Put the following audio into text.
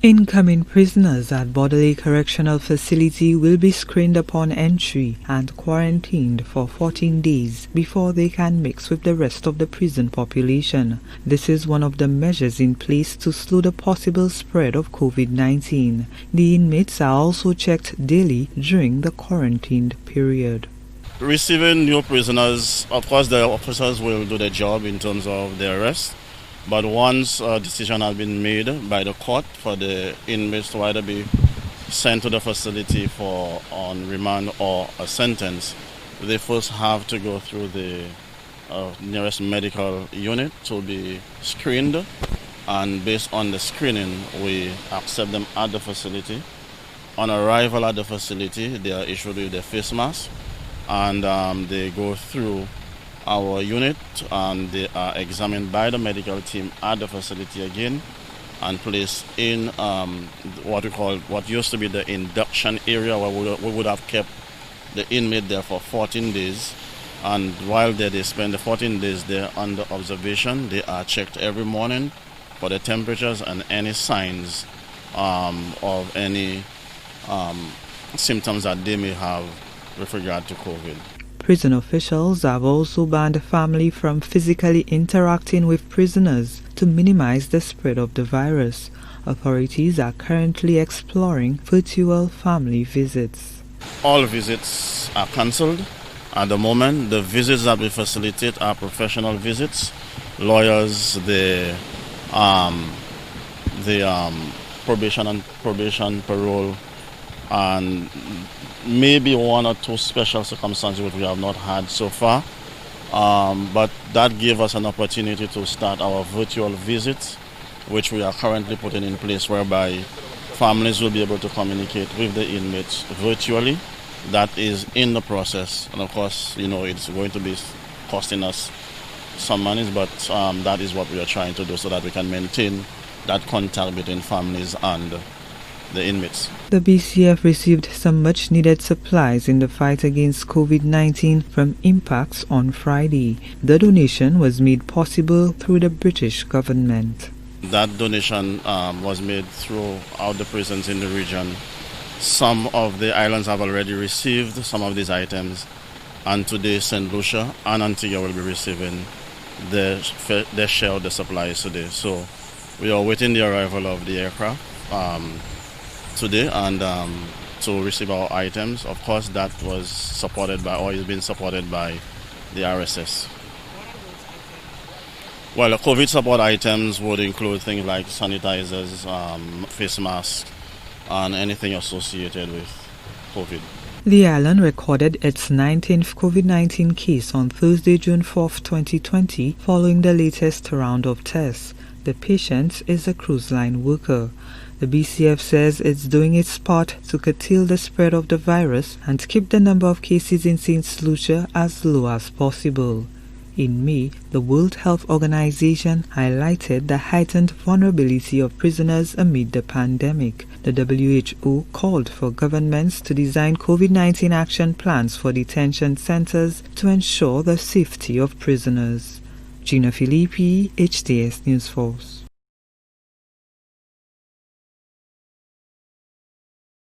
Incoming prisoners at Bordelais Correctional Facility will be screened upon entry and quarantined for 14 days before they can mix with the rest of the prison population. This is one of the measures in place to slow the possible spread of COVID-19. The inmates are also checked daily during the quarantined period. Receiving new prisoners, of course the officers will do their job in terms of their arrest. But once a decision has been made by the court for the inmates to either be sent to the facility for on remand or a sentence, they first have to go through the nearest medical unit to be screened. And based on the screening, we accept them at the facility. On arrival at the facility, they are issued with their face mask, and they go through our unit, and they are examined by the medical team at the facility again and placed in what used to be the induction area, where we would have kept the inmate there for 14 days. And while there they spend the 14 days there under observation. They are checked every morning for the temperatures and any signs of any symptoms that they may have with regard to COVID. Prison officials have also banned family from physically interacting with prisoners to minimize the spread of the virus. Authorities are currently exploring virtual family visits. All visits are cancelled. At the moment, the visits that we facilitate are professional visits. Lawyers, the probation, parole, and maybe one or two special circumstances which we have not had so far. But that gave us an opportunity to start our virtual visits, which we are currently putting in place, whereby families will be able to communicate with the inmates virtually. That is in the process. And of course, it's going to be costing us some money, but that is what we are trying to do so that we can maintain that contact between families and the inmates. The BCF received some much-needed supplies in the fight against COVID-19 from Impacts on Friday. The donation was made possible through the British government. That donation was made throughout the prisons in the region. Some of the islands have already received some of these items, and today St. Lucia and Antigua will be receiving their share of the supplies today. So we are waiting the arrival of the aircraft today and to receive our items. Of course, that was supported by, or is being supported by, the RSS. Well, the COVID support items would include things like sanitizers, face masks, and anything associated with COVID. The island recorded its 19th COVID-19 case on Thursday, June 4, 2020, following the latest round of tests. The patient is a cruise line worker. The BCF says it's doing its part to curtail the spread of the virus and keep the number of cases in St. Lucia as low as possible. In May, the World Health Organization highlighted the heightened vulnerability of prisoners amid the pandemic. The WHO called for governments to design COVID-19 action plans for detention centers to ensure the safety of prisoners. Gina Filippi, HTS News Force.